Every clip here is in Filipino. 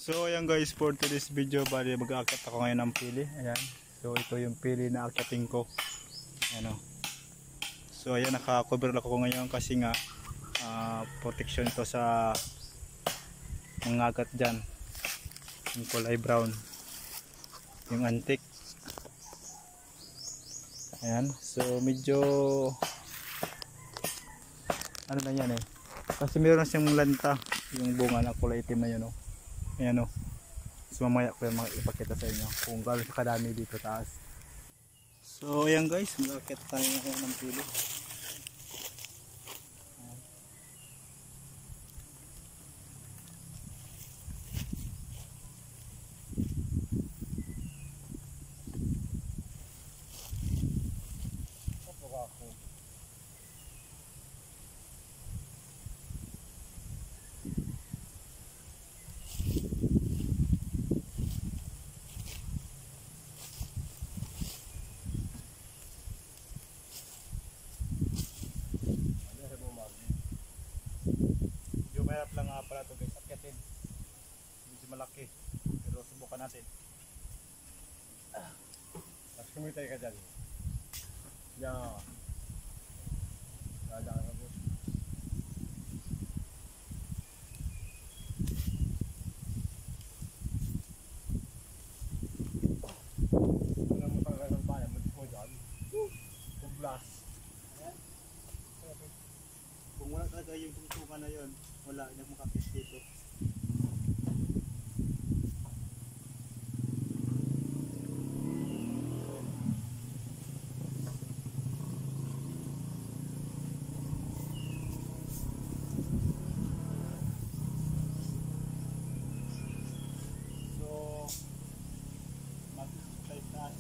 So ayan guys, for today's video, bali mag-aakyat ako ngayon ng pili. Ayan. So ito yung pili na aakyatin ko. Ayan o. So ayan, naka-cover lang ako ngayon kasi nga protection to sa mga agat dyan. Yung kulay brown. Yung antique. Ayan. So medyo ano na yan eh. Kasi meron na siyang lanta. Yung bunga na kulay itim na yun o. Ayan o. So mamaya ko yung ipakita sa inyo kung gaano kadami dito taas. So ayan guys, mag-akit tayo ngayon ng pili. Mahirap lang nga pala ito guys, akyatin. Medyo malaki, pero subukan natin. Mas kumitay ka dyan. Yan. Dadaan ka boss. Wala mo talaga ng bayan, mo dyan. Kublas. Kung wala talaga yung tungtungan na yun, wala, hindi mo kakis dito. So, mag-type taas.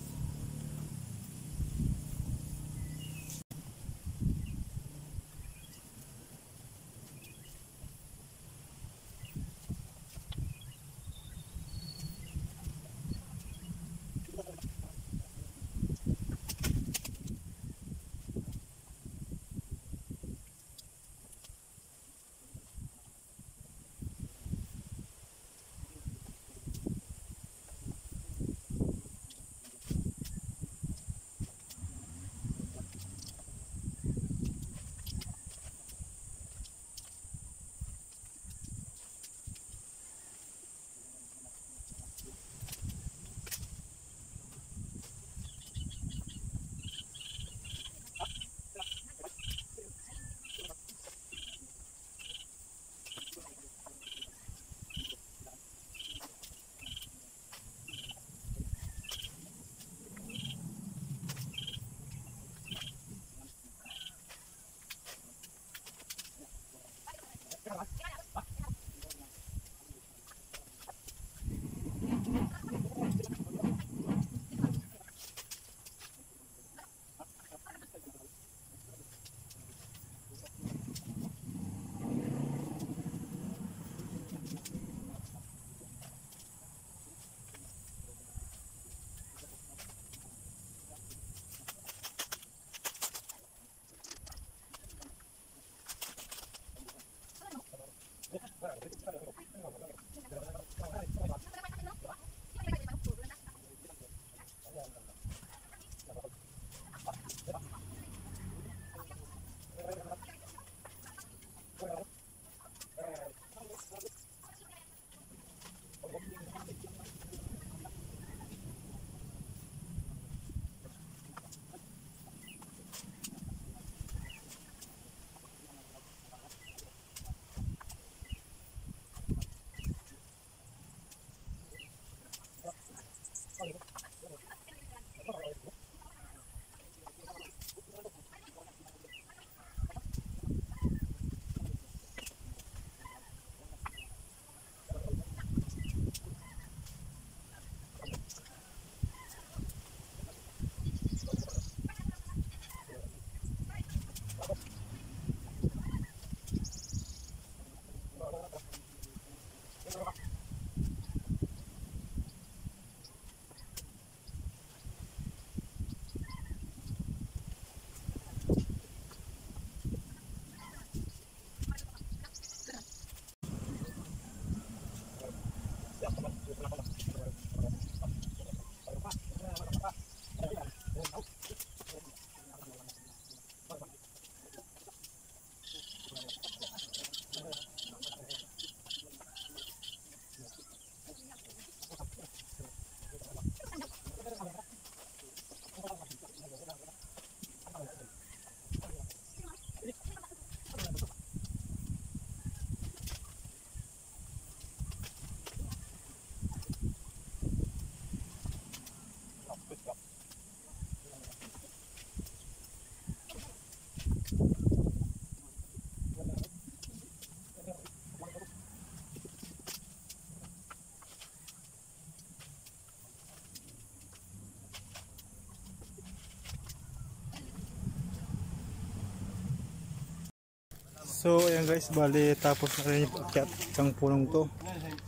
So ayan guys, bali tapos na rin yung paakyat ng punong to.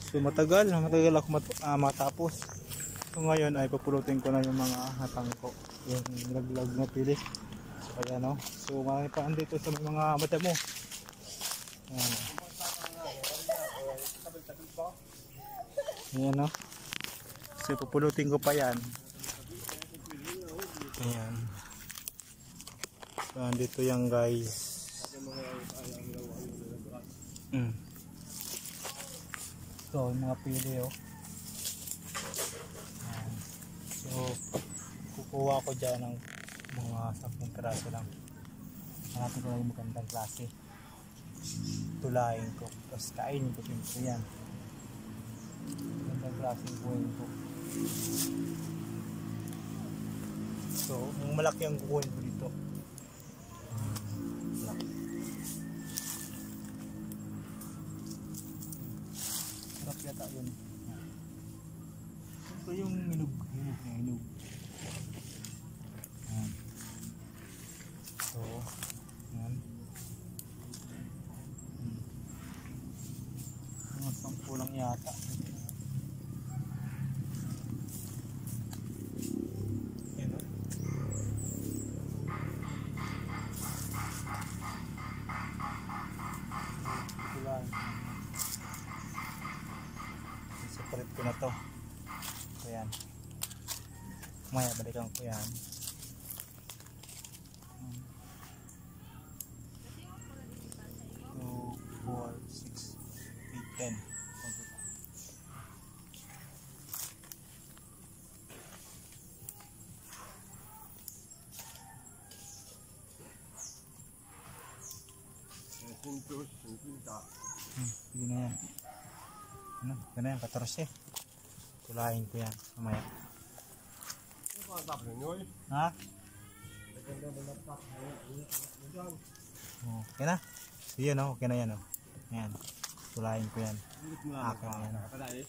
So matagal ako matapos. So ngayon ay papulutin ko na yung mga hatang ko, yung nilaglag na pili. So ayan o, so marami pa andito sa mga mata mo. Ayan o. Ayan o. So papulutin ko pa yan. Ayan. So andito yan guys. So yung mga pili oh. Ayan. So kukuha ko dyan ng mga 10 piraso lang. Hanapin ko lang yung magandang klase, tulayin ko, tapos kainin ko siyempre yan. Magandang klase yung kuhin ko. So yung malaki ang kukuhin ko dito. Sarap yata yun. Ito yung hinog. So yan. Mga 10 lang yata. Yan o. Ito lang. Separate ko na to. So yan. Maya balikan ko yan. 2, 4, 6, 8, 10. Yun na yan. Ano? Yun na yan, 14. Tulahin ko yan mamaya. Ha? Okay na? So yun o, okay na yan o. Ayan, tulahin ko yan. Akin na yan.